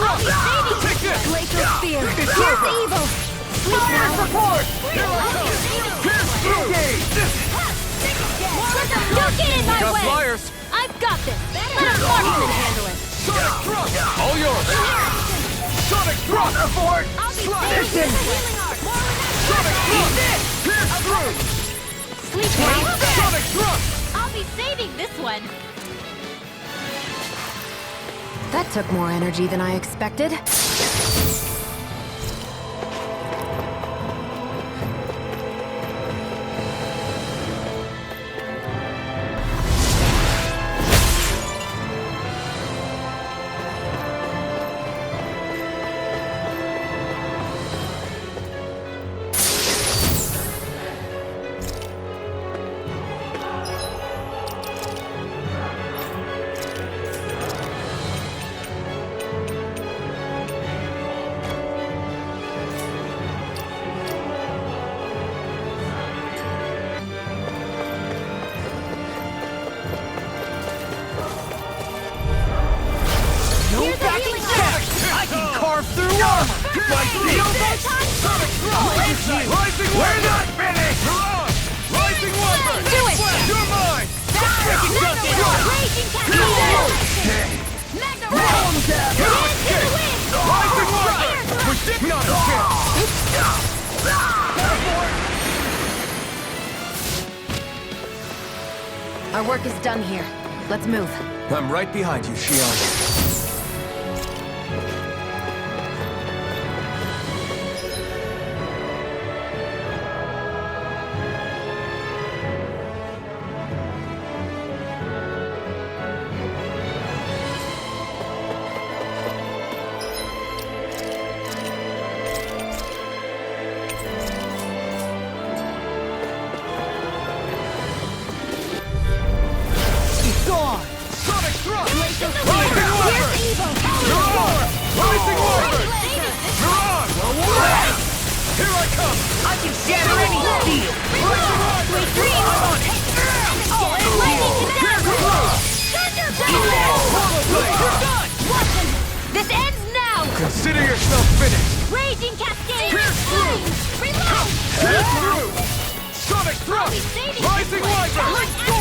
I'll be saving Take this! Glacial Spear! It's Here's over. evil! Fire support! Here I come! Pierce through! Don't get in my Got way! flyers! I've got this! Let a marksman handle it! Sonic thrust! All yours! Sonic thrust! Abort! I'll be Slide. saving this healing art! More with Sonic that thrust! Pierce through! Sleep well! Sonic thrust! I'll be saving this one! That took more energy than I expected. Carve through armor! Rising We're not finished! You're on! Rising Weapon! Do it! You're mine! Raging Cascade! Magna Ray! Rising Weapon! We're dipping on a chance! Our work is done here. Let's move. I'm right behind you, Shion. Consider yourself finished! Raging Cascade! Pierce through! Reload! Pierce through! Sonic thrust! Rising Viper! Do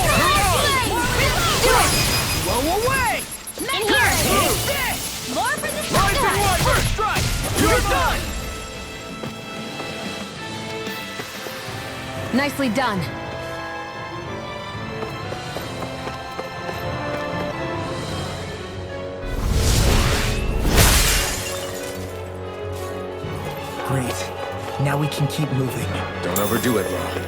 it! Blow away! In here! More for the Rising sucker! Viper! Strike! You're done! Nicely done. Great. Now we can keep moving. Don't overdo it, Rob.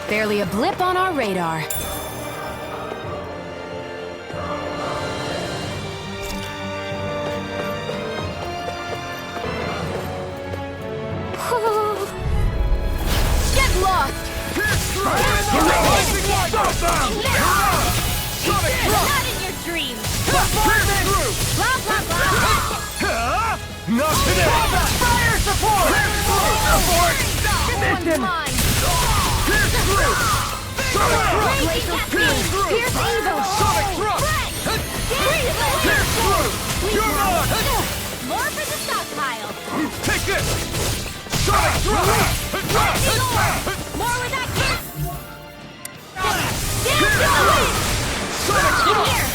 Barely a blip on our radar. Get lost! Not in your dreams! Blah, blah, blah! Not today! Fire support! This one's mine! Pierce through! Sonic thrust! Glacial Pierce Spear! through! Pierce evil! Sonic thrust! Pierce through! You're on! More for the stockpile! Take this! Sonic thrust! More with that kiss! Pierce through! Sonic In thrust! here!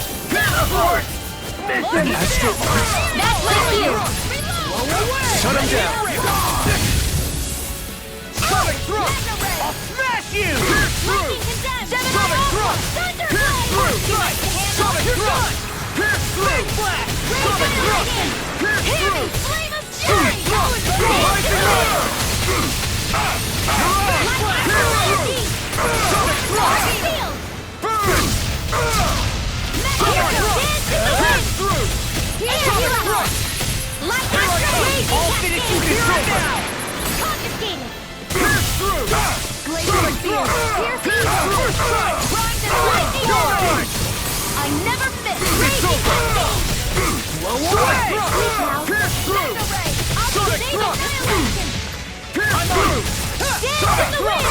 Abort! Mission! That's like you! Shut him down! Sonic thrust! I'll smash you! Pierce through! Sonic thrust! Pierce through! Big blast! Sonic thrust! Pierce through! Flame of fury! Rising wire! Sonic thrust! Shield! Burn! Sonic thrust! Pierce through! Sonic thrust! Light All finish you can now! Confiscated! Pierce through! Sonic thrust! Pierce Pierce through! Strike! Lightning Charge! I never miss! It's Raging over! cascade! Blow away! Pierce through! Sonic thrust! Pierce through! Sonic thrust!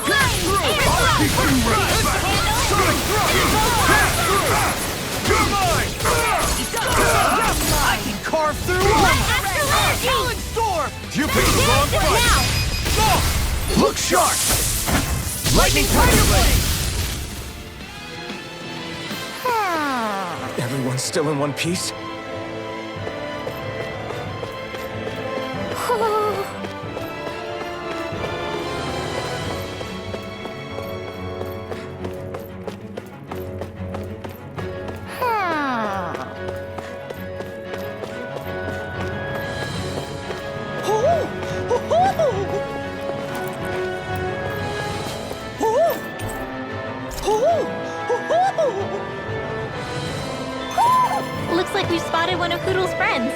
Pierce through! I'll keep you right! Sonic thrust! Pierce through! You're mine! I can carve through Howling storm! You picked the wrong fight! Look sharp! Lightning tiger blade! Everyone's still in one piece? Looks like we've spotted one of Poodle's friends.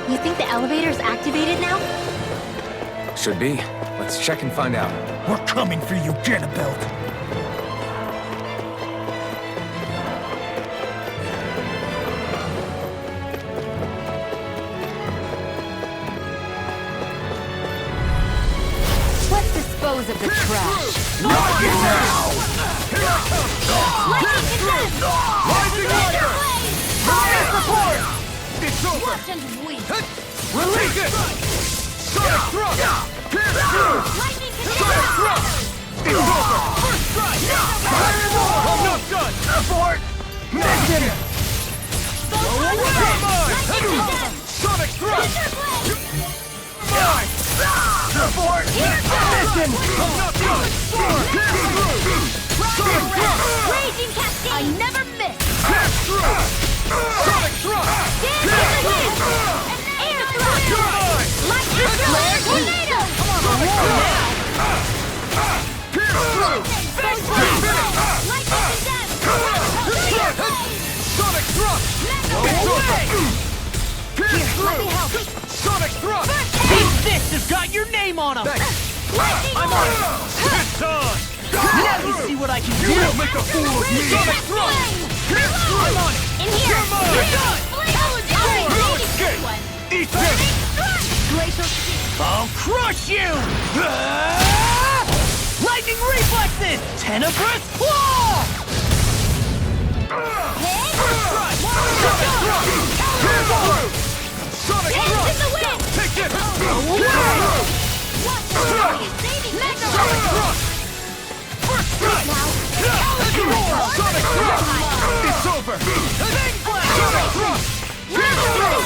You think the elevator's activated now? Should be. Let's check and find out. We're coming for you, Ganabelt! Let's dispose of the trash. Not you now! Here I come! Lightning condemned! Rising wire! Fire support! It's over! Watch and weep! Release it! Sonic thrust! Pierce through! Lightning Sonic condemned! thrust! It's over! First strike! Fire more! I'm not done! Abort! Mission! Blow away! Mine! Sonic thrust! Mine! Abort! Mission! I'm not done! Pierce through! Sonic thrust! Raging cascade! I never miss! Pierce through! Sonic thrust! Pierce through! Air thrust! You're mine! Lightning flare tornado! Sonic thrust! Pierce through! Lightning condemned! Sonic thrust! It's over! Pierce through! Sonic thrust! These fists have got your name on them! Thanks! I'm on it! It's on! Now you see what I can You do! won't make a fool of me! Sonic thrust! Pierce through! I'm on it! In here! You're mine! You're done! No escape! Eat this! Glacial speed! I'll crush you! Ah! Lightning reflexes! Tenebrous claw! Sonic thrust! Pierce through! Sonic Hands in thrust! the wind! Take this! Pierce through! Watch out! Saving Sonic thrust! First strike! Sonic thrust! It's over! Sonic thrust! Pierce through!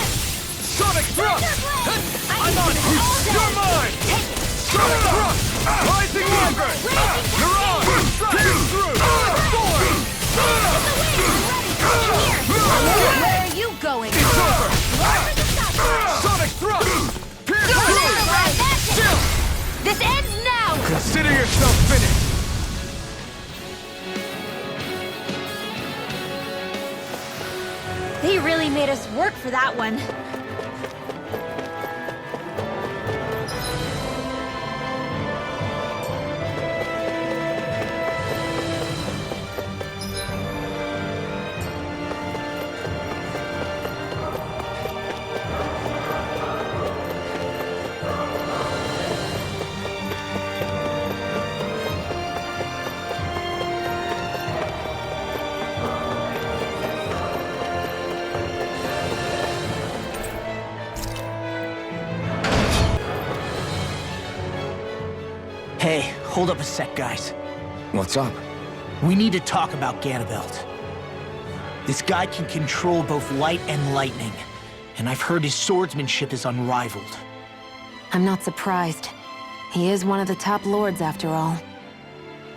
Sonic thrust! I'm on it! You're mine! Sonic thrust! Rising Wonder! You're on! Pierce through! Storm! Where are you going? It's over! Sonic thrust! Pierce through! This ends now! Consider yourself finished! They really made us work for that one. Hey, hold up a sec, guys. What's up? We need to talk about Ganabelt. This guy can control both light and lightning, and I've heard his swordsmanship is unrivaled. I'm not surprised. He is one of the top lords after all.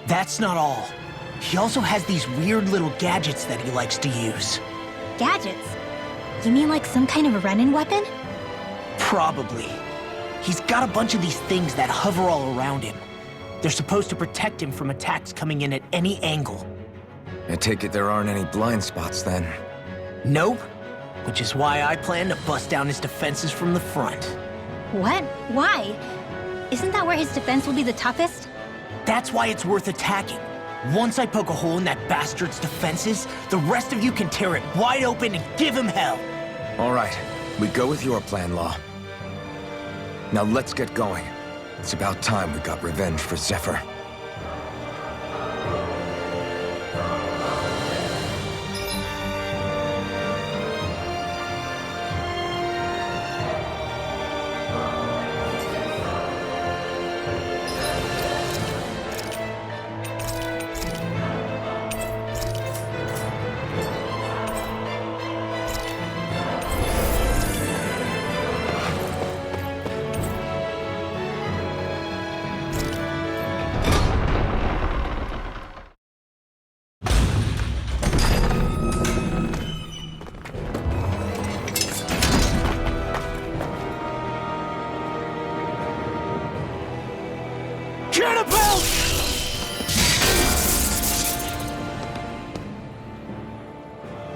That's not all. He also has these weird little gadgets that he likes to use. Gadgets? You mean like some kind of a run-in weapon? Probably. He's got a bunch of these things that hover all around him. They're supposed to protect him from attacks coming in at any angle. I take it there aren't any blind spots then. Nope. Which is why I plan to bust down his defenses from the front. What? Why? Isn't that where his defense will be the toughest? That's why it's worth attacking. Once I poke a hole in that bastard's defenses, the rest of you can tear it wide open and give him hell. All right, we go with your plan, Law. Now let's get going. It's about time we got revenge for Zephyr. Ganabelt!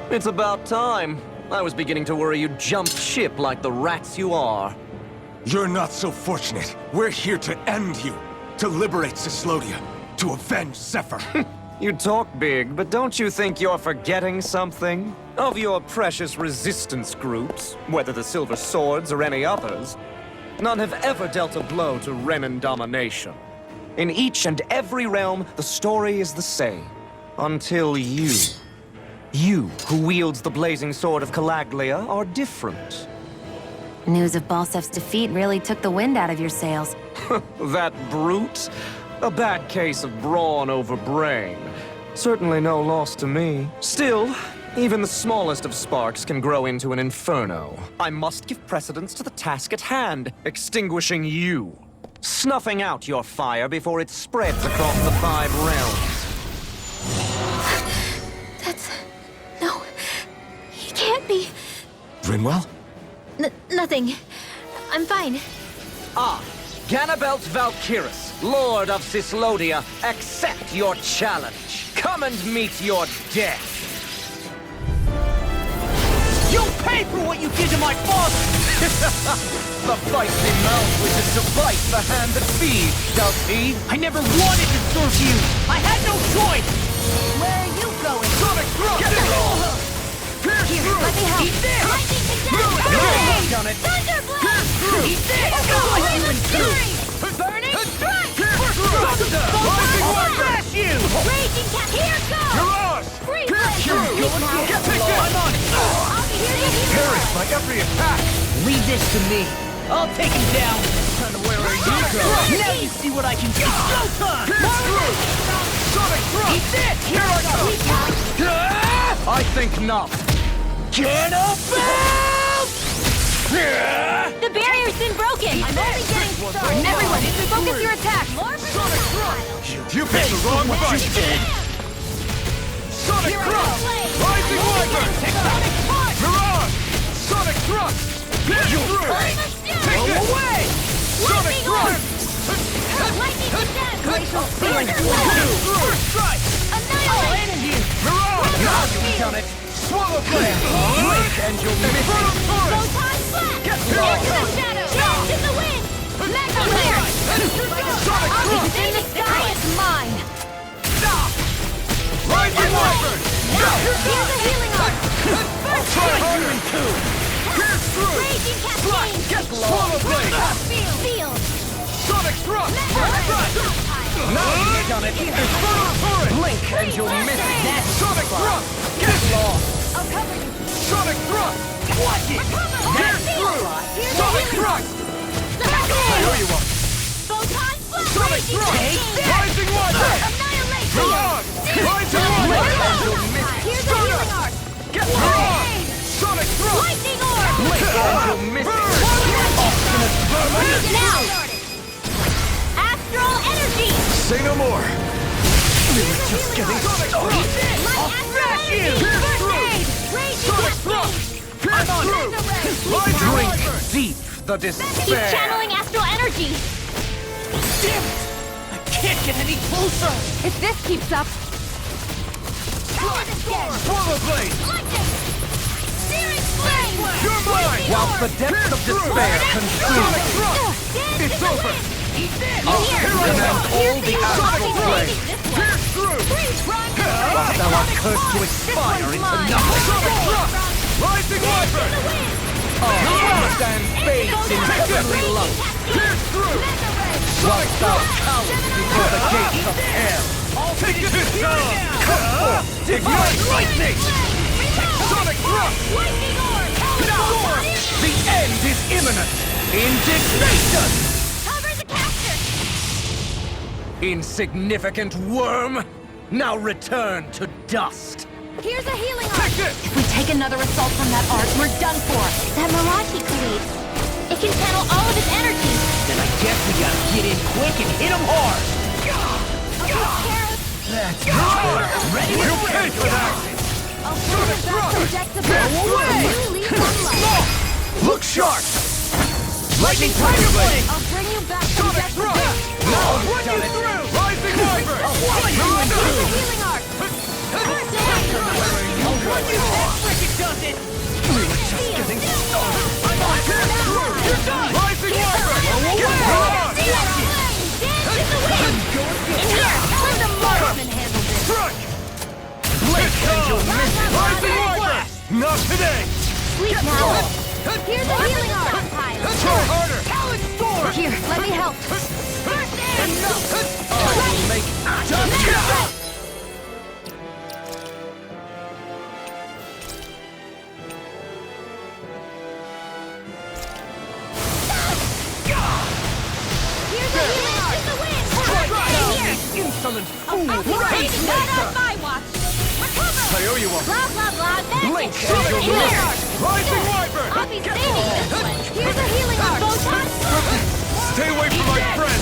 It's about time. I was beginning to worry you'd jumped ship like the rats you are. You're not so fortunate. We're here to end you. To liberate Cyslodia. To avenge Zephyr. You talk big, but don't you think you're forgetting something? Of your precious resistance groups, whether the Silver Swords or any others, none have ever dealt a blow to Renan domination. In each and every realm, the story is the same. Until you. You, who wields the blazing sword of Calaglia, are different. News of Balsef's defeat really took the wind out of your sails. That brute? A bad case of brawn over brain. Certainly no loss to me. Still, even the smallest of sparks can grow into an inferno. I must give precedence to the task at hand, extinguishing you. Snuffing out your fire before it spreads across the 5 realms. No. He can't be. Rinwell? Nothing. I'm fine. Ganabelt Valkyris, Lord of Cyslodia, accept your challenge. Come and meet your death. You'll pay for what you did to my father! The feisty mouth wishes to bite the hand that feeds, does he? I never wanted to serve you! I had no choice! Where are you going? Sonic Thrust! Here, let me help. Eat this! Lightning condenser! Done it. Thunderblast! Eat this! Poison Fury! Burning Strike! I'll smash you! Raging Cat! Here goes! Mirage! Free Pierce Blade! through! Get this! I'm on it! I'll be here to heal you! Perish by every attack! Leave this to me. I'll take him down. Where are you going? Now you see what I can do. Showtime! Pierce through! Sonic Thrust! Eat this! Here I go! I think not. Ganabelt! The barrier's been broken! I'm only getting started! Everyone, focus your attack! More projectiles! You picked the wrong fight! Sonic Thrust! Rising Wyvern! Sonic Punch! Mirage! Sonic Thrust! Pierce through! Flame of Fury! Away! Sonic Lightning Orb! Thrust! Lightning Condense! Glacial Spear! First strike! Annihilate! Mirage! Now you've done it! Swallow Blade! Blink and you'll miss it. Inferno Torrent! Photon Blast! Get Into the shadow! Dance in the wind! Magma Layer! Sonic I'll be Thrust! in the sky is mine! Rising Wyvern! Now, here's a healing arc! First Try strike! harder! Pierce through! Raging Cascade! Get Swallow Blade! Field! Sonic Thrust! First strike! Now you've done it. Inferno Torrent! Blink and you'll miss it. That's Sonic Thrust! Get lost! I'll cover you! Sonic Thrust! Watch it! Pierce through! Here's Sonic a healing arc! Thrust! I know you want. Photon Blast! Sonic Raging Thrust! Cascade! Rising Wyvern! Annihilate! Mirage! Rising Water! Here's a healing arc! Get Blade! Sonic Thrust! Lightning orb! Angel Mystic! Now! Astral energy! Say no more. Just getting started! Light astral energy! First aid! Raging cascade! I'm on! Drink deep the He's despair! channeling astral energy. Damn it! I can't get any closer! If this keeps up, Swallow Blade! Lightning! Searing flame! You're mine! Whilst the depths of despair consume Sonic thrust! It's over! I'll command all the astral flame! Pierce through! Whilst thou art cursed to expire into nothing! Sonic Thrust! Rising Wyvern! Stand fades in heavenly light! Pierce through! Whilst thou cowers before the gates of hell! Take it down! Come forth! Ignite lightning! Sonic Thrust! Lightning orb! Storm! The end is imminent! Indignation! Cover the caster! Insignificant worm! Now return to dust! Here's a healing arc! Take this! if we take another assault from that arc, we're done for. That mirage he creates. It can channel all of his energy. Then I guess we gotta get in quick and hit him hard! That's right! Ready You to pay for that! I'll pull it back projectable. You leave sunlight. Look sharp! Lightning Tiger Blade! I'll bring you back Sonic projectable. Thrust! Now run you through! Rising Wyvern! Here's a healing arc. First aid. It does it! Getting started! You're done! Rising Wyvern! Get on! Let the marksman handle this. Strike! Blink Angel Mystic! Rising Wyvern! Not today! Sleep now. Here's a healing arc. Go harder! Talon Storm! Here, let me help. First aid. Make just Here's a healing arc. In the wind. Here. insolent I'll fool! be saving that on my watch. Recover. I owe you one! Blah, blah, blah. Blink, Magic. Angel Healing Mystic! arc. Rising Wyvern! I'll be saving this one. Here's a healing arc. Stay away from my friend!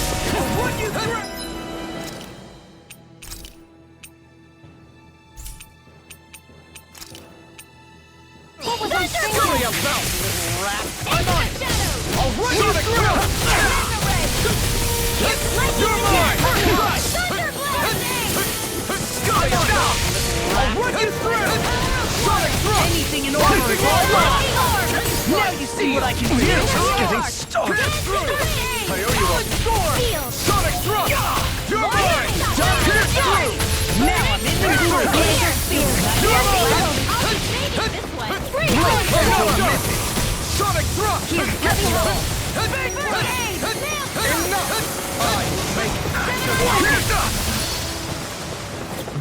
What was I saying? Hurry about, little rat! I'm on shadow. I'll run Sonic Thrust! You're mine! Thunder blasting. Sky stop! I'll run you through! Sonic Thrust! Anything in order is all right! Lightning orb. Now you see what I can do! Just getting started! I owe you one! Steel. Sonic Thrust! You're mine! Pierce through! Now I'm in the groove! You're mine! I'll be saving this one. Angel Mystic! Sonic Thrust! Here, let me help.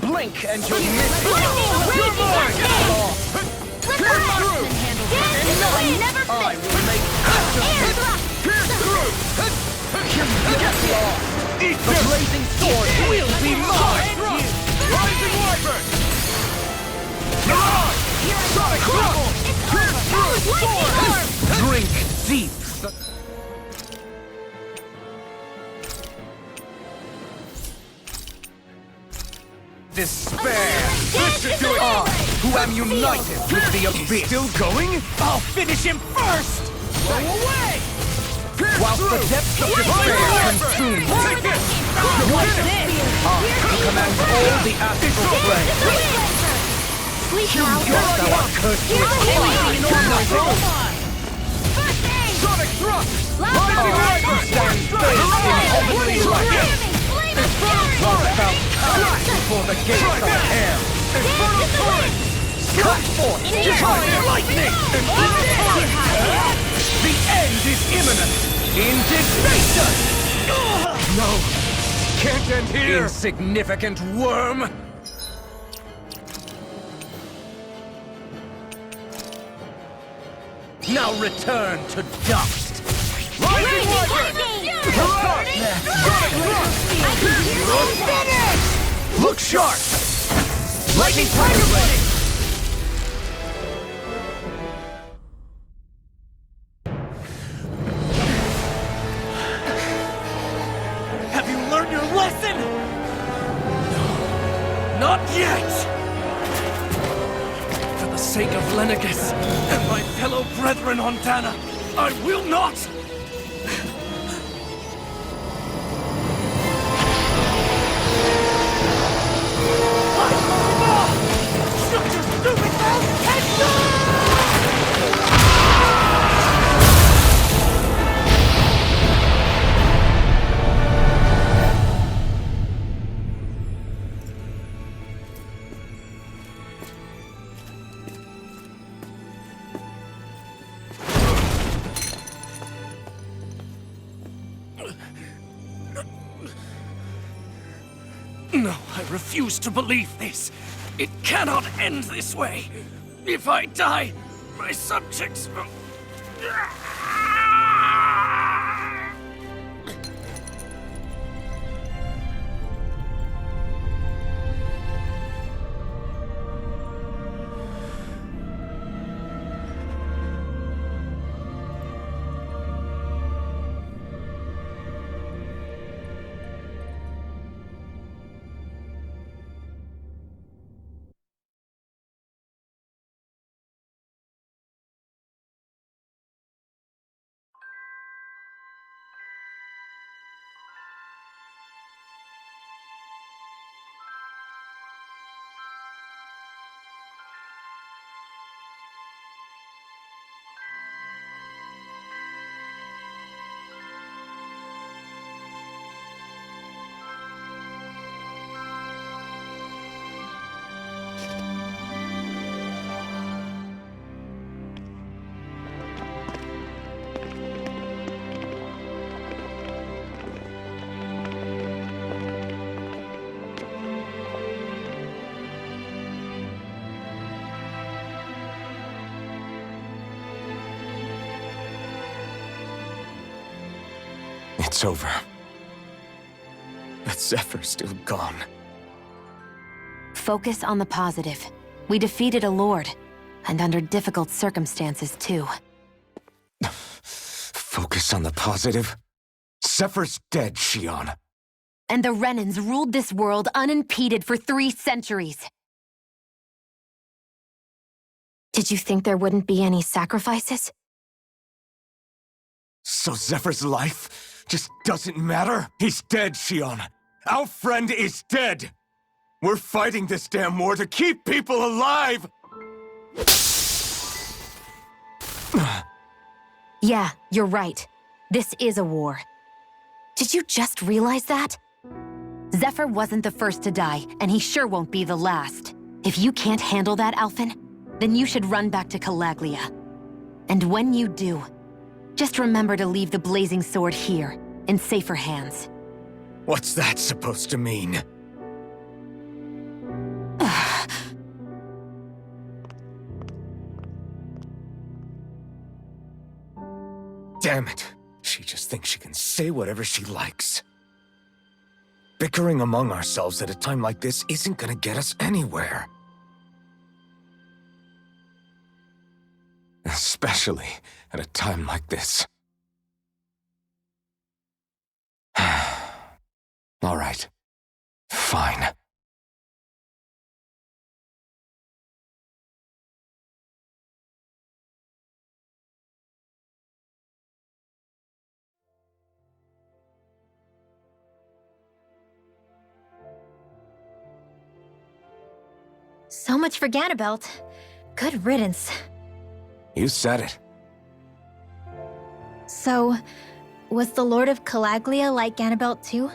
Blink, Angel Mystic! You're mine! Pierce through. I never I miss. will make Air thrust. Pierce through! Eat the blazing sword will be mine! Rising Wyvern! Mirage! Sonic Thrust! Pierce through! Sword! Drink deep! Despair! This should do it! I, who am united with the abyss! Still going? I'll finish him first! Blow away! Whilst the depths of despair consume you! What's this? I command all the astral flame! Sleep now. Thou art cursed to expire into nothing! First aid. Sonic Thrust! Lightning You stand face in heavenly light! Whilst thou cowers before the gates of hell! Infernal torrent! Cut forth! Divine lightning! The end is imminent! Indignation! No! Can't end here! Insignificant worm! Now return to dust! Rising Wyvern! Mirage! Sonic Thrust! You're finished! Look sharp! Lightning Tiger Blade! Have you learned your lesson? No, not yet! For the sake of Lenegus and my fellow brethren on Dana, I will not! Shut your stupid mouth and die! No, I refuse to believe this. It cannot end this way. If I die, my subjects will... It's over. But Zephyr's still gone. Focus on the positive. We defeated a lord, and under difficult circumstances, too. Focus on the positive? Zephyr's dead, Shion. And the Renans ruled this world unimpeded for 3 centuries. Did you think there wouldn't be any sacrifices? So Zephyr's life just doesn't matter? He's dead, Shion. Our friend is dead. We're fighting this damn war to keep people alive! Yeah, you're right. This is a war. Did you just realize that? Zephyr wasn't the first to die, and he sure won't be the last. If you can't handle that, Alphen, then you should run back to Calaglia. And when you do, just remember to leave the blazing sword here, in safer hands. What's that supposed to mean? Damn it. She just thinks she can say whatever she likes. Bickering among ourselves at a time like this isn't gonna get us anywhere. Especially at a time like this. All right. Fine. So much for Ganabelt. Good riddance. You said it. So, was the Lord of Calaglia like Ganabelt too?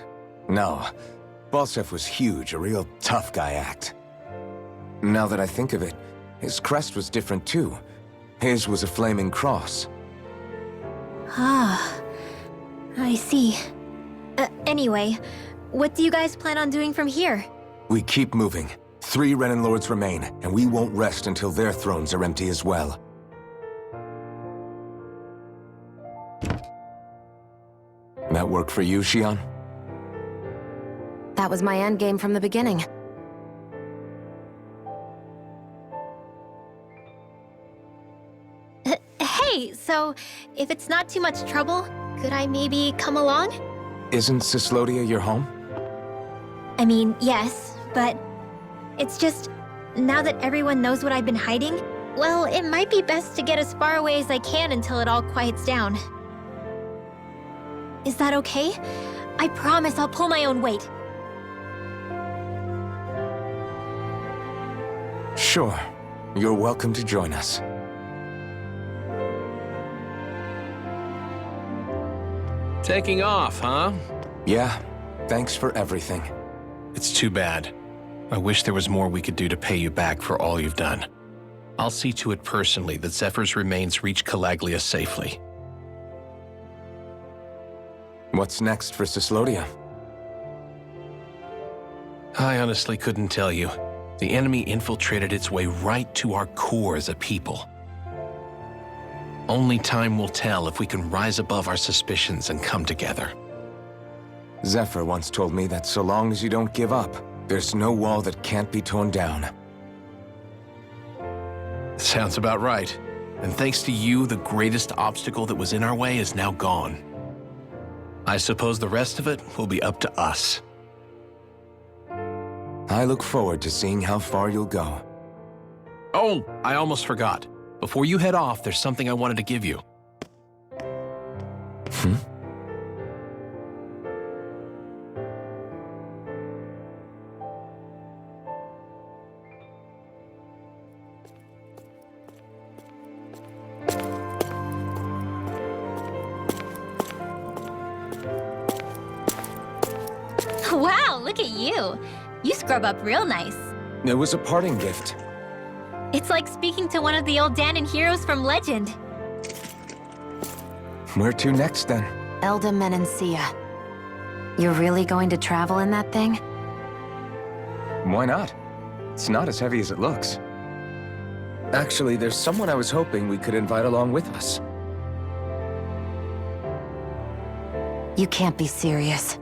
No. Balsef was huge, a real tough guy act. Now that I think of it, his crest was different too. His was a flaming cross. Ah, I see. Anyway, what do you guys plan on doing from here? We keep moving. 3 Renan Lords remain, and we won't rest until their thrones are empty as well. That work for you, Shion? That was my endgame from the beginning. Hey, so if it's not too much trouble, could I maybe come along? Isn't Cyslodia your home? I mean, yes, but it's just, now that everyone knows what I've been hiding, well, it might be best to get as far away as I can until it all quiets down. Is that okay? I promise I'll pull my own weight. Sure. You're welcome to join us. Taking off, huh? Yeah, thanks for everything. It's too bad. I wish there was more we could do to pay you back for all you've done. I'll see to it personally that Zephyr's remains reach Calaglia safely. What's next for Cyslodia? I honestly couldn't tell you. The enemy infiltrated its way right to our core as a people. Only time will tell if we can rise above our suspicions and come together. Zephyr once told me that so long as you don't give up, there's no wall that can't be torn down. Sounds about right. And thanks to you, the greatest obstacle that was in our way is now gone. I suppose the rest of it will be up to us. I look forward to seeing how far you'll go. Oh, I almost forgot. Before you head off, there's something I wanted to give you. Wow, look at you! You scrub up real nice. It was a parting gift. It's like speaking to one of the old Danon heroes from Legend. Where to next, then? Elda Menancia. You're really going to travel in that thing? Why not? It's not as heavy as it looks. Actually, there's someone I was hoping we could invite along with us. You can't be serious.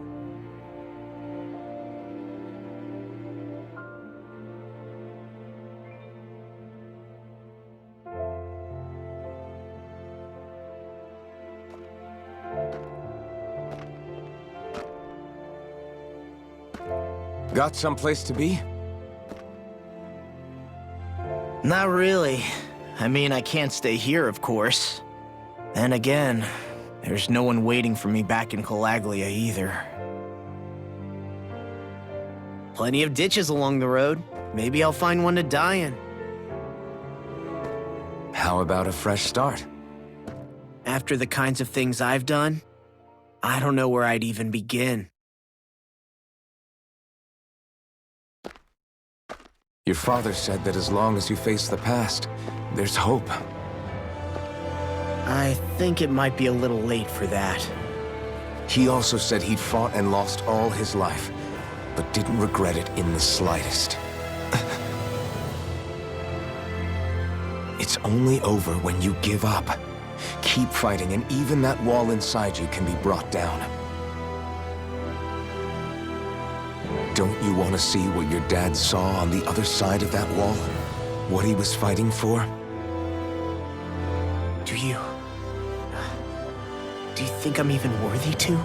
Got someplace to be? Not really. I mean, I can't stay here, of course. And again, there's no one waiting for me back in Calaglia either. Plenty of ditches along the road. Maybe I'll find one to die in. How about a fresh start? After the kinds of things I've done, I don't know where I'd even begin. Your father said that as long as you face the past, there's hope. I think it might be a little late for that. He also said he'd fought and lost all his life, but didn't regret it in the slightest. It's only over when you give up. Keep fighting, and even that wall inside you can be brought down. Don't you want to see what your dad saw on the other side of that wall? What he was fighting for? Do you think I'm even worthy to?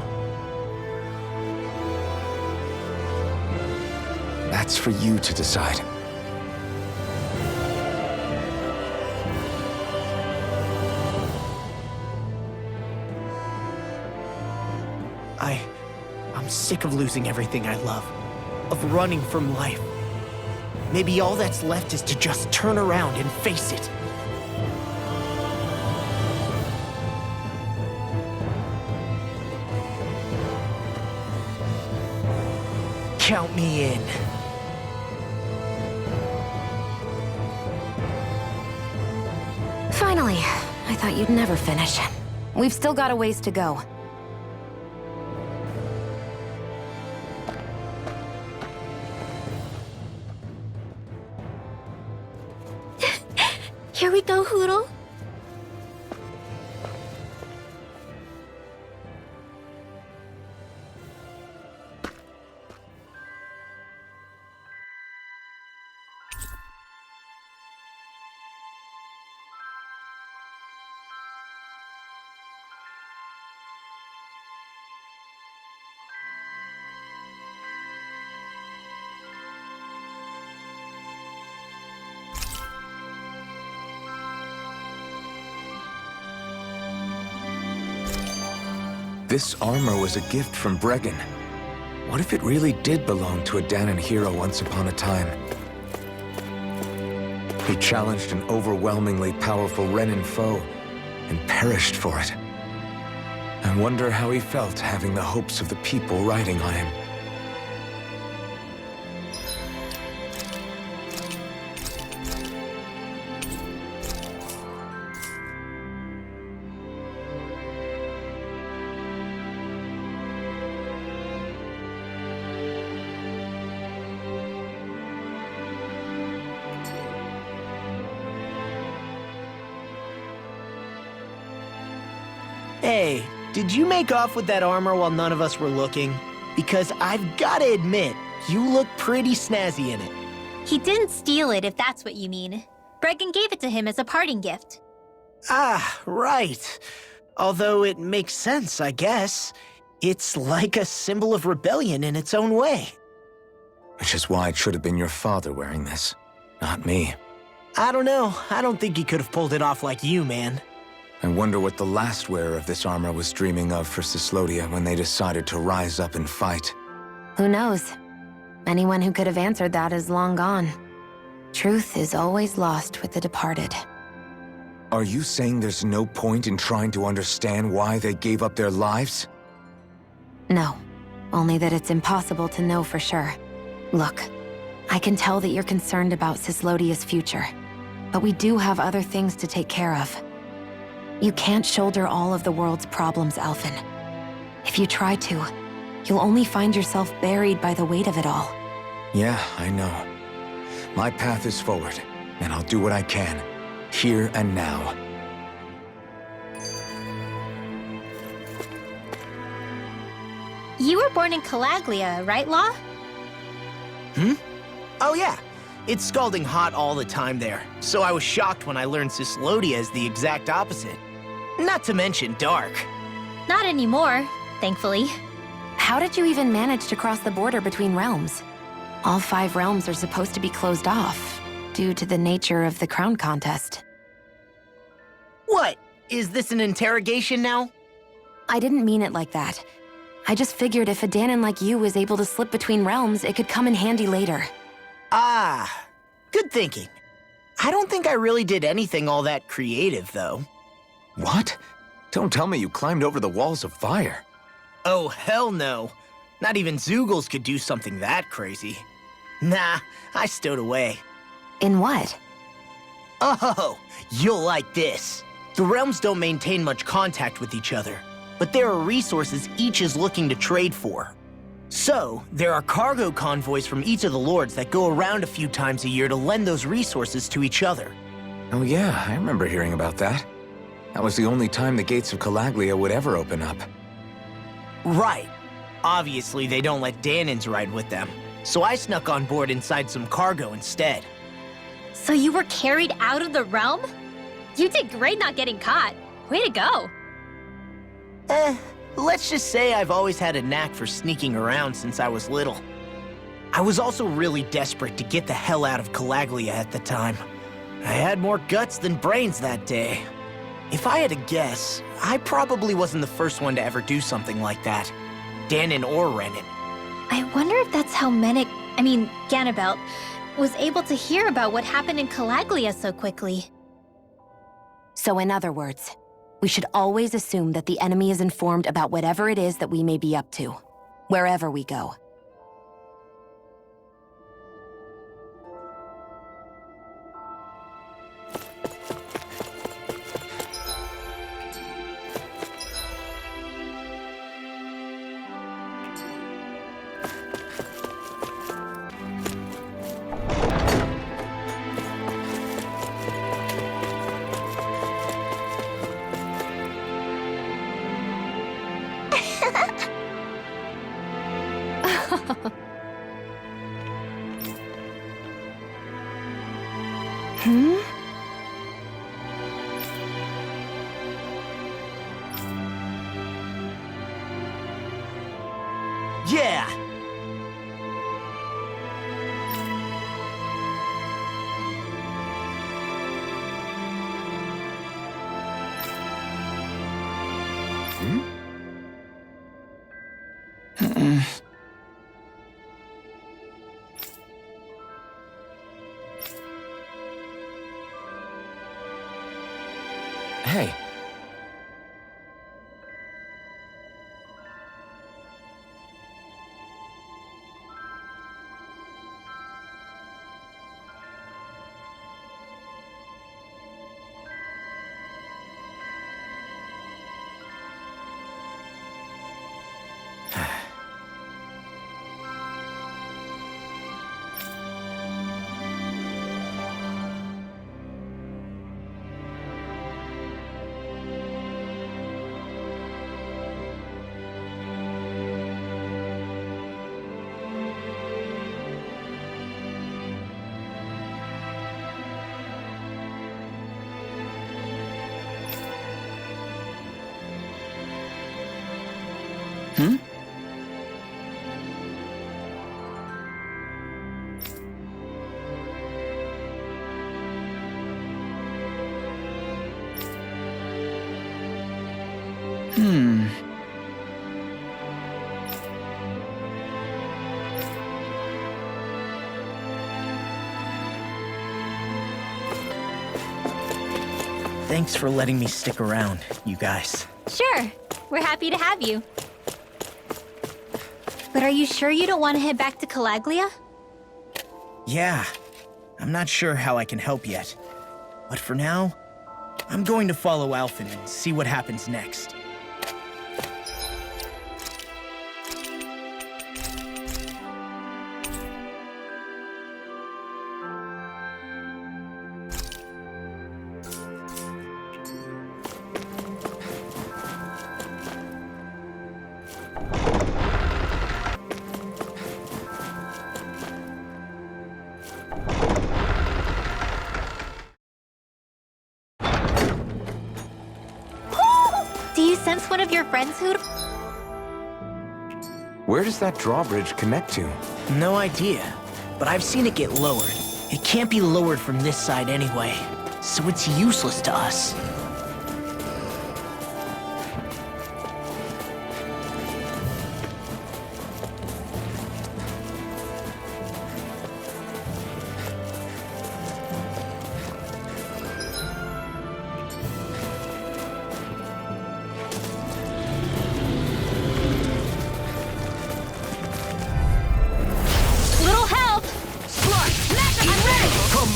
That's for you to decide. I'm sick of losing everything I love. Of running from life. Maybe all that's left is to just turn around and face it. Count me in. Finally. I thought you'd never finish. We've still got a ways to go. Here we go, Hoodle. This armor was a gift from Bregan. What if it really did belong to a Danon hero once upon a time? He challenged an overwhelmingly powerful Renin foe and perished for it. I wonder how he felt having the hopes of the people riding on him. Hey, did you make off with that armor while none of us were looking? Because I've gotta admit, you look pretty snazzy in it. He didn't steal it, if that's what you mean. Bregan gave it to him as a parting gift. Ah, right. Although it makes sense, I guess. It's like a symbol of rebellion in its own way. Which is why it should have been your father wearing this, not me. I don't know. I don't think he could have pulled it off like you, man. I wonder what the last wearer of this armor was dreaming of for Cyslodia when they decided to rise up and fight. Who knows? Anyone who could have answered that is long gone. Truth is always lost with the departed. Are you saying there's no point in trying to understand why they gave up their lives? No, only that it's impossible to know for sure. Look, I can tell that you're concerned about Cyslodia's future, but we do have other things to take care of. You can't shoulder all of the world's problems, Alphen. If you try to, you'll only find yourself buried by the weight of it all. Yeah, I know. My path is forward, and I'll do what I can, here and now. You were born in Calaglia, right, Law? Oh yeah, it's scalding hot all the time there, so I was shocked when I learned Cyslodia is the exact opposite. Not to mention dark. Not anymore, thankfully. How did you even manage to cross the border between realms? All 5 realms are supposed to be closed off, due to the nature of the crown contest. What? Is this an interrogation now? I didn't mean it like that. I just figured if a Danon like you was able to slip between realms, it could come in handy later. Ah, good thinking. I don't think I really did anything all that creative, though. What? Don't tell me you climbed over the walls of fire. Oh, hell no. Not even Zoogles could do something that crazy. Nah, I stowed away. In what? Oh, you'll like this. The realms don't maintain much contact with each other, but there are resources each is looking to trade for. So, there are cargo convoys from each of the lords that go around a few times a year to lend those resources to each other. Oh yeah, I remember hearing about that. That was the only time the gates of Calaglia would ever open up. Right. Obviously, they don't let Danons ride with them, so I snuck on board inside some cargo instead. So you were carried out of the realm? You did great not getting caught. Way to go. Let's just say I've always had a knack for sneaking around since I was little. I was also really desperate to get the hell out of Calaglia at the time. I had more guts than brains that day. If I had to guess, I probably wasn't the first one to ever do something like that. Danon or Renin. I wonder if that's how Ganabelt, was able to hear about what happened in Calaglia so quickly. So in other words, we should always assume that the enemy is informed about whatever it is that we may be up to, wherever we go. Yeah! Hey. Thanks for letting me stick around, you guys. Sure, we're happy to have you. But are you sure you don't want to head back to Calaglia? Yeah, I'm not sure how I can help yet. But for now, I'm going to follow Alphen and see what happens next. Do you sense one of your friends who'd... Where does that drawbridge connect to? No idea, but I've seen it get lowered. It can't be lowered from this side anyway, so it's useless to us.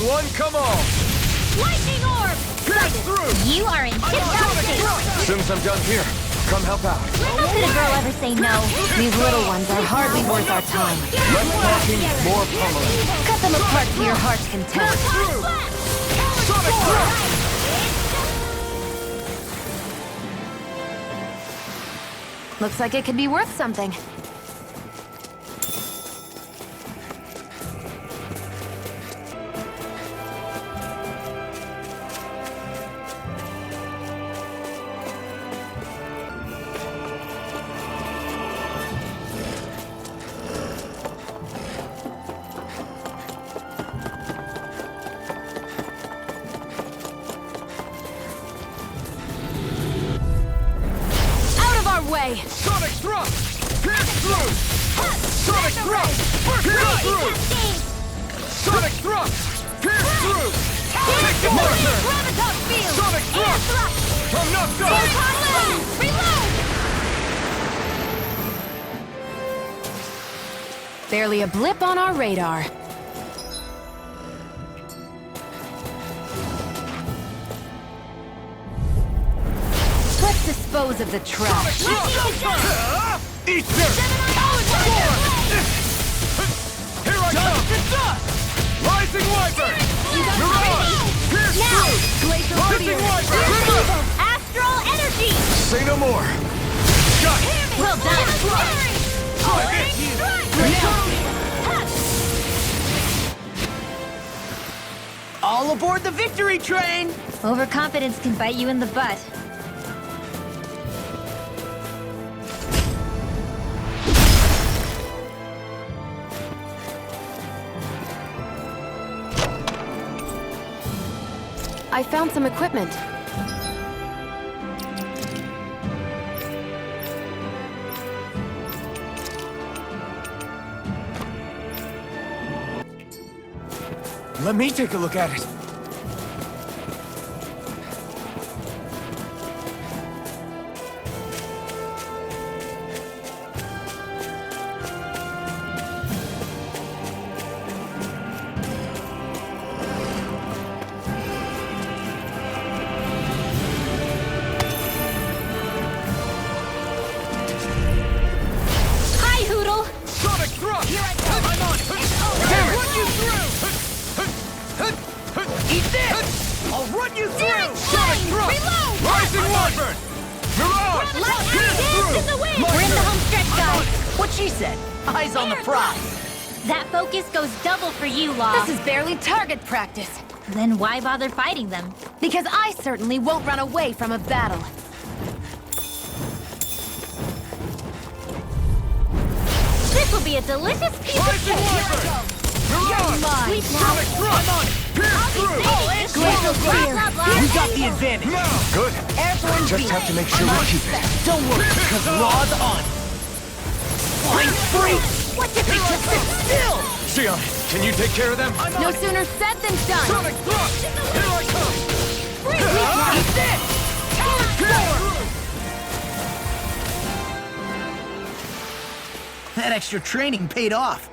One, come on! Lightning orb! You are in tip-top shape! As soon as I'm done here, come help out. How could a girl ever say no? These little ones are hardly worth our time. Less talking, more pummeling. Cut them apart to your heart's content. Sonic thrust! Looks like it could be worth something. Way. Sonic thrust! Pierce through! Sonic thrust! Pierce through! Sonic thrust! Pierce through! Take the marker! Sonic thrust! From Nocto! Reload! Barely a blip on our radar. Let's dispose of the trash. Eat this! Here I come! Rising Wyvern! Mirage! Pierce through! Rising Wyvern! Astral energy! Say no more! Shut! Well done! All aboard the victory train! Overconfidence can bite you in the butt. I found some equipment. Let me take a look at it. Hi, Hoodle! Sonic thrust! Here I come! I'm on it! Damn it! Run you through! Eat this! I'll run you through! Searing Sonic flame! thrust! Reload! Rising Wyvern! Mirage! Let's Pierce dance through! in the wind! Lightning! We're in the home stretch, guys. What she said. Eyes on the prize. That focus goes double for you, Law. This is barely target practice. Then why bother fighting them? Because I certainly won't run away from a battle. This will be a delicious piece of Rising cake. Wyvern! Mirage! Sweet Sonic thrust! I'm on it! Pierce through! Glacial clear. Blah, blah, blah. We got the advantage. Now! Good. Airborne Just have to make sure we keep it. Don't worry, because Raw's on. Flying free. What did they just sit still? Xion, can you take care of them? I'm No on it! sooner said than done. Sonic thrust! Here I come! Eat this! Pierce through! That extra training paid off.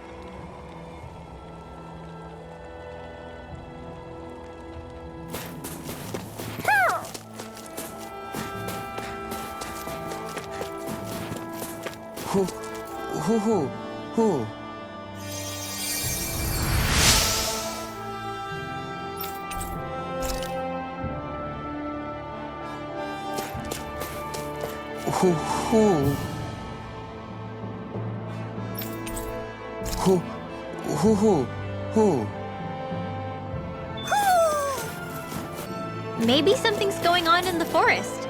Maybe something's going on in the forest.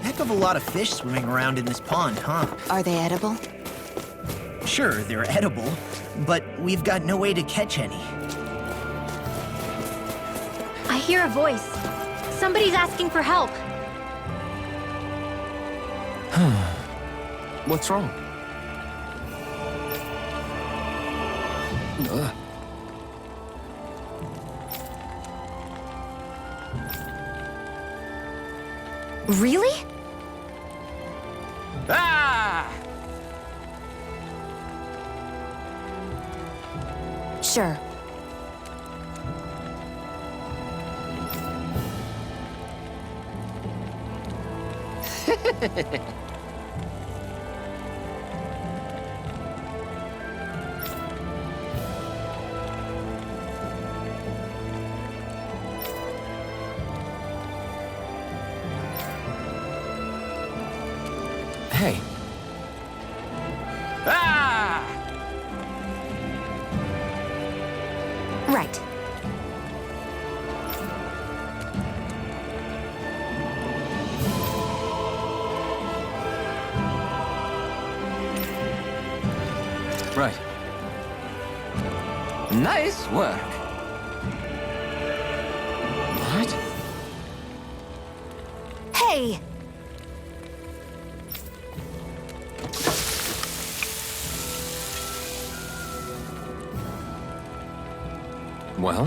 Heck of a lot of fish swimming around in this pond, huh? Are they edible? Sure, they're edible, but we've got no way to catch any. I hear a voice. Somebody's asking for help. What's wrong? Really? Ah! Sure. Hey. Ah! Right. Right. Nice work. What? Hey! Well?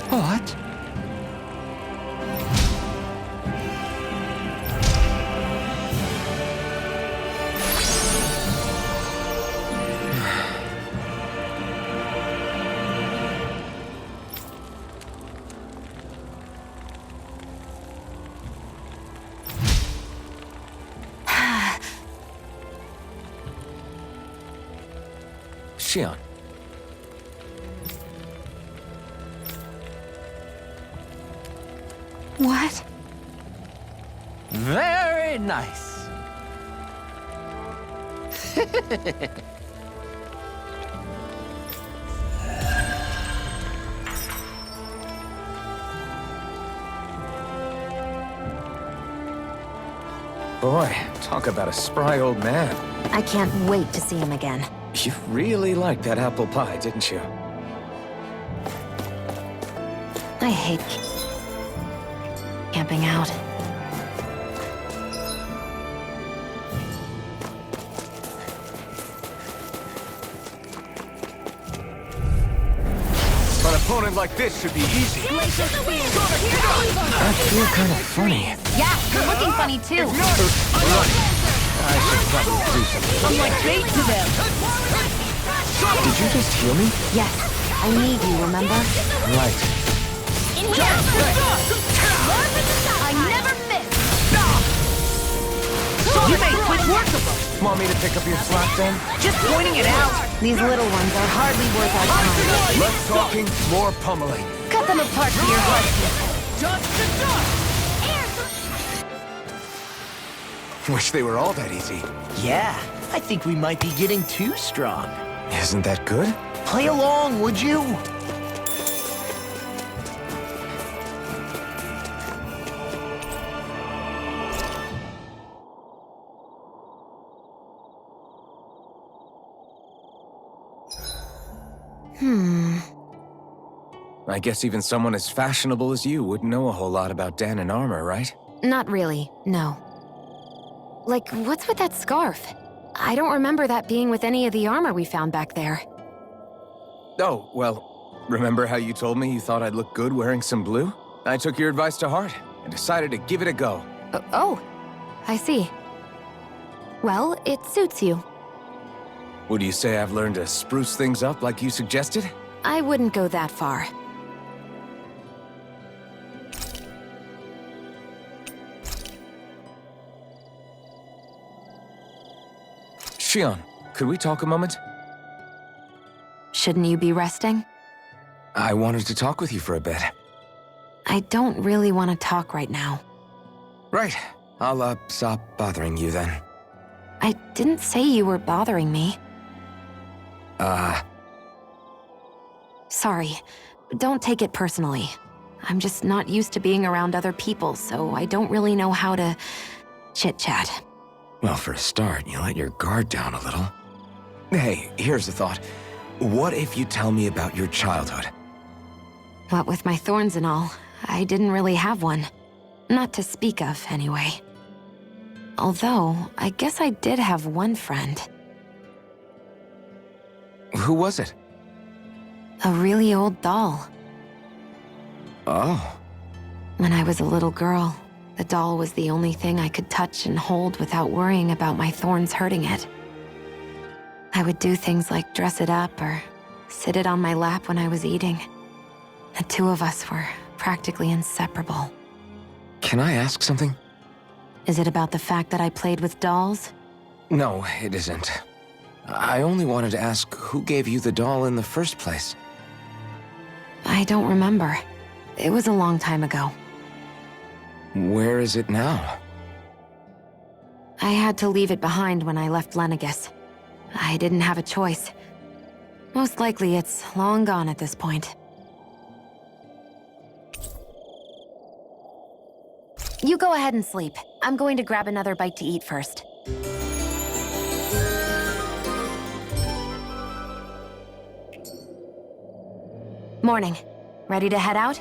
What? Xion. What? Very nice. Boy, talk about a spry old man. I can't wait to see him again. You really liked that apple pie, didn't you? I hate camping out. An opponent like this should be easy. Glacial Spear! I feel kind of funny. Yeah, you're looking funny too. I should probably do something. I'm like bait to them! Did you just heal me? Yes, I need you, remember? Right. In here! I never miss! You made quick work of them! Want me to pick up your slack then? Just pointing it out! These little ones are hardly worth our time. Less talking, more pummeling. Cut them apart for your heart. Dust to dust! Wish they were all that easy. Yeah, I think we might be getting too strong. Isn't that good? Play along, would you? I guess even someone as fashionable as you wouldn't know a whole lot about Dan and armor, right? Not really, no. Like, what's with that scarf? I don't remember that being with any of the armor we found back there. Oh, well, remember how you told me you thought I'd look good wearing some blue? I took your advice to heart and decided to give it a go. Oh, I see. Well, it suits you. Would you say I've learned to spruce things up like you suggested? I wouldn't go that far. Shion, could we talk a moment? Shouldn't you be resting? I wanted to talk with you for a bit. I don't really want to talk right now. Right. I'll, stop bothering you then. I didn't say you were bothering me. Sorry. Don't take it personally. I'm just not used to being around other people, so I don't really know how to chit-chat. Well, for a start, you let your guard down a little. Hey, here's a thought. What if you tell me about your childhood? What with my thorns and all, I didn't really have one. Not to speak of, anyway. Although, I guess I did have one friend. Who was it? A really old doll. Oh. When I was a little girl, the doll was the only thing I could touch and hold without worrying about my thorns hurting it. I would do things like dress it up or sit it on my lap when I was eating. The two of us were practically inseparable. Can I ask something? Is it about the fact that I played with dolls? No, it isn't. I only wanted to ask who gave you the doll in the first place. I don't remember. It was a long time ago. Where is it now? I had to leave it behind when I left Lenegus. I didn't have a choice. Most likely it's long gone at this point. You go ahead and sleep. I'm going to grab another bite to eat first. Morning. Ready to head out?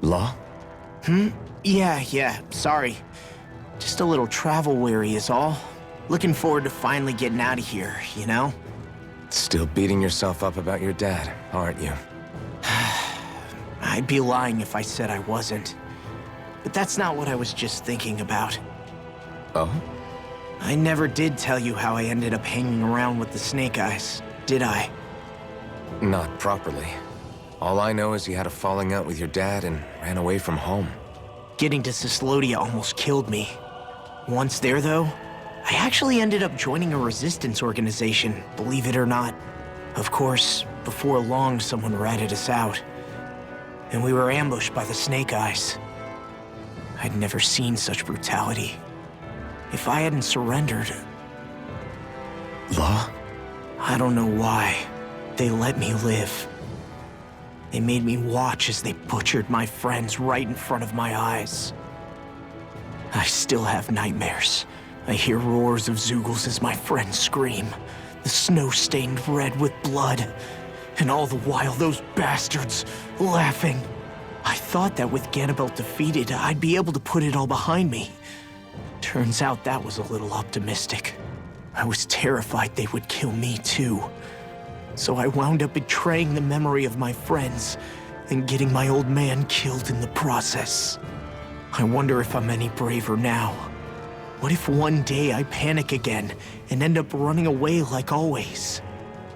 Law? Yeah, sorry. Just a little travel weary is all. Looking forward to finally getting out of here, you know? Still beating yourself up about your dad, aren't you? I'd be lying if I said I wasn't. But that's not what I was just thinking about. Oh? I never did tell you how I ended up hanging around with the Snake Eyes, did I? Not properly. All I know is you had a falling out with your dad and ran away from home. Getting to Cyslodia almost killed me. Once there, though, I actually ended up joining a resistance organization, believe it or not. Of course, before long, someone ratted us out. And we were ambushed by the Snake Eyes. I'd never seen such brutality. If I hadn't surrendered... Law? I don't know why. They let me live. They made me watch as they butchered my friends right in front of my eyes. I still have nightmares. I hear roars of Zeugles as my friends scream. The snow stained red with blood. And all the while, those bastards laughing. I thought that with Ganabelt defeated, I'd be able to put it all behind me. Turns out that was a little optimistic. I was terrified they would kill me too. So I wound up betraying the memory of my friends and getting my old man killed in the process. I wonder if I'm any braver now. What if one day I panic again and end up running away like always?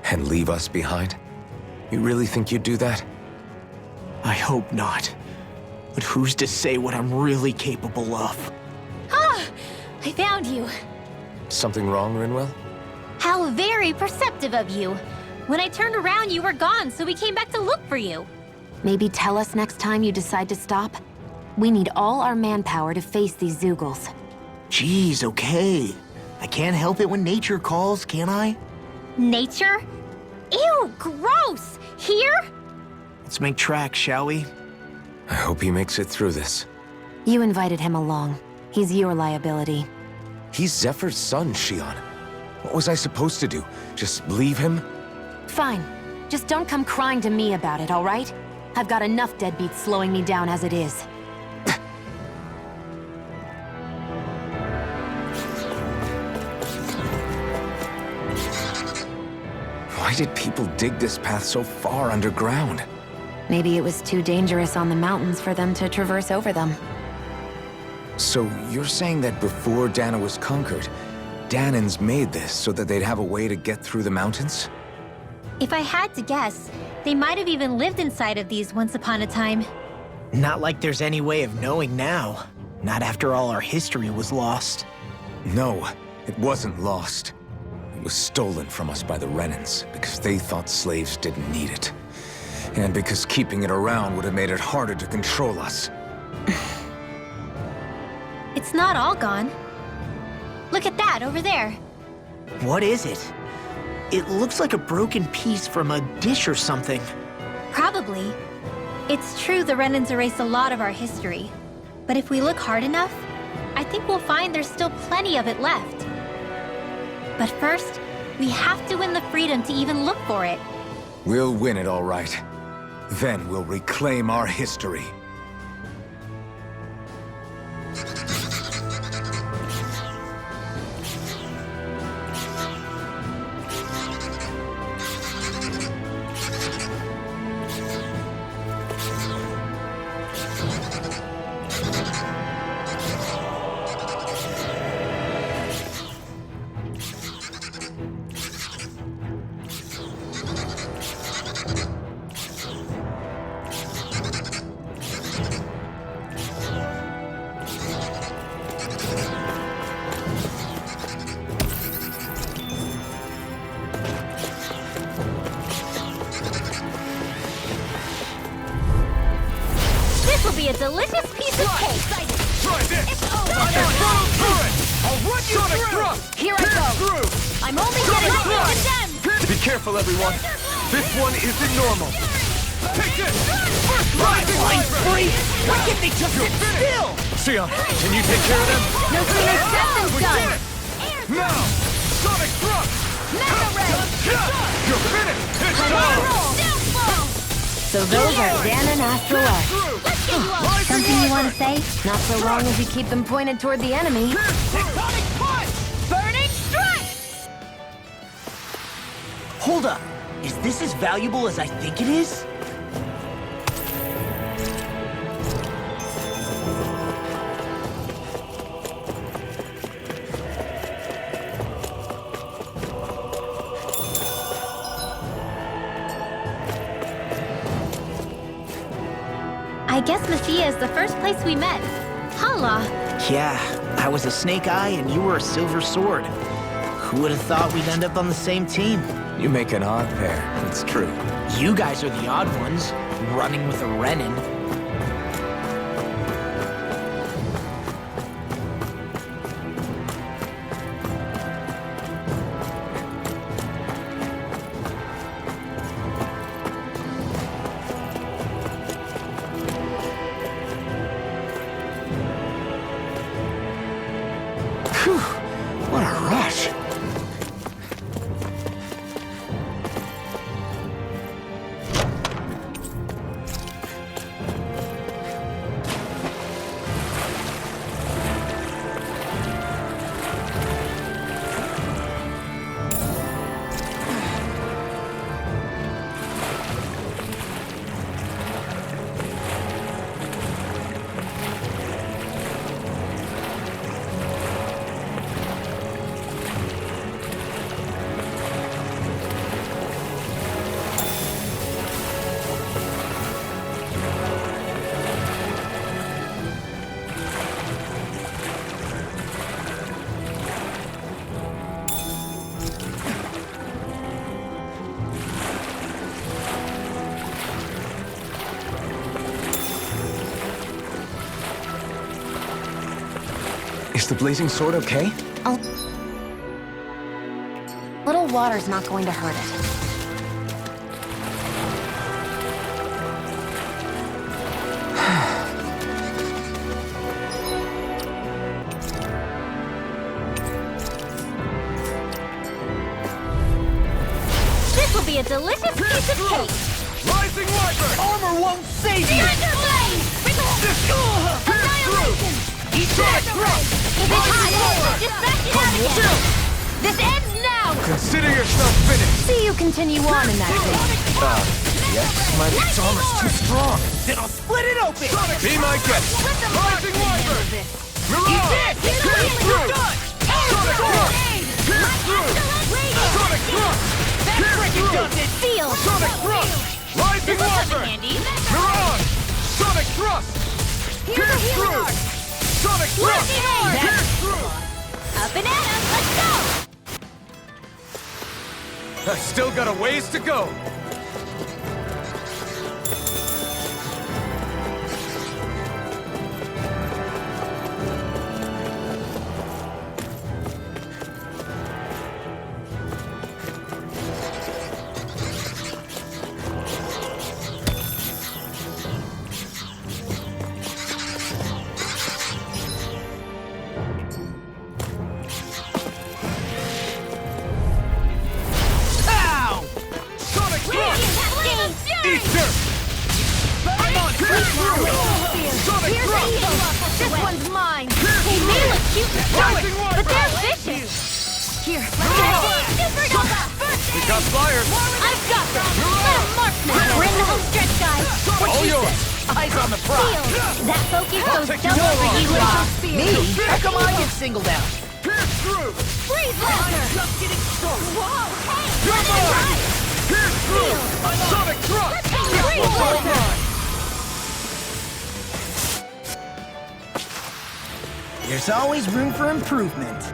And leave us behind? You really think you'd do that? I hope not. But who's to say what I'm really capable of? Ah! I found you. Something wrong, Rinwell? How very perceptive of you. When I turned around, you were gone, so we came back to look for you. Maybe tell us next time you decide to stop? We need all our manpower to face these Zeugles. Geez, okay. I can't help it when nature calls, can I? Nature? Ew, gross! Here? Let's make tracks, shall we? I hope he makes it through this. You invited him along. He's your liability. He's Zephyr's son, Shion. What was I supposed to do? Just leave him? Fine. Just don't come crying to me about it, all right? I've got enough deadbeats slowing me down as it is. Why did people dig this path so far underground? Maybe it was too dangerous on the mountains for them to traverse over them. So you're saying that before Dana was conquered, Danans made this so that they'd have a way to get through the mountains? If I had to guess, they might have even lived inside of these once upon a time. Not like there's any way of knowing now. Not after all our history was lost. No, it wasn't lost. It was stolen from us by the Renans because they thought slaves didn't need it. And because keeping it around would have made it harder to control us. It's not all gone. Look at that over there. What is it? It looks like a broken piece from a dish or something. Probably. It's true the Renans erased a lot of our history. But if we look hard enough, I think we'll find there's still plenty of it left. But first, we have to win the freedom to even look for it. We'll win it all right. Then we'll reclaim our history. This will be a delicious piece of cake. Try this! It's over. I can run through it! I'll run you Sonic through! thrust! Here I Pierce go. through! I'm only Sonic getting thrust! condemned. Be careful, everyone. This one isn't normal. Take this! First rising Free! Why can't they just sit still? Shion, can you take care of them? No sooner said than We done. did it! Now! Sonic thrust! Mega Ray. You're finished! It's Roll. time! Down blow. So those are Danan after us. Through! Let's get you up. Something you want to say? Not so long as you keep them pointed toward the enemy. Tectonic punch. Burning strike. Hold up. Is this as valuable as I think it is? I guess Messiah is the first place we met. Hala. Yeah, I was a Snake Eye and you were a Silver Sword. Who would have thought we'd end up on the same team? You make an odd pair, it's true. You guys are the odd ones, running with a Renin. What a rush! Is the blazing sword okay? Oh. Little water's not going to hurt it. This will be a delicious piece of cake! Rising Wyvern! Armor won't save you! Annihilation! Eat that thrust! If it's hot, just back it out again! This ends now! Consider yourself finished! See you continue on in that case. Yes, my armor's too strong. Then I'll split it open! Be my guest! Rising Wyvern! Mirage! Pierce through! Sonic thrust! Pierce through! Sonic thrust! Pierce through! Feel! Sonic thrust! Rising Wyvern! Mirage! Sonic thrust! Pierce through! Sonic thrust! Pierce through! Up and at 'em! Let's go! I still got a ways to go. This one's mine! They may look cute to start, but they're vicious! Here, Super Nova! We got flyers! I've got them! Let 'em mark me! We're in the home stretch, guys! What All you yours. say? Eyes on the prize! That focus goes take double your for ball. you, little spear! Me? How come I get singled out? Pierce through! Freeze Blaster! Just getting started! Whoa! Hey! You're mine! Pierce through! Sonic thrust! Freeze Blaster! There's always room for improvement.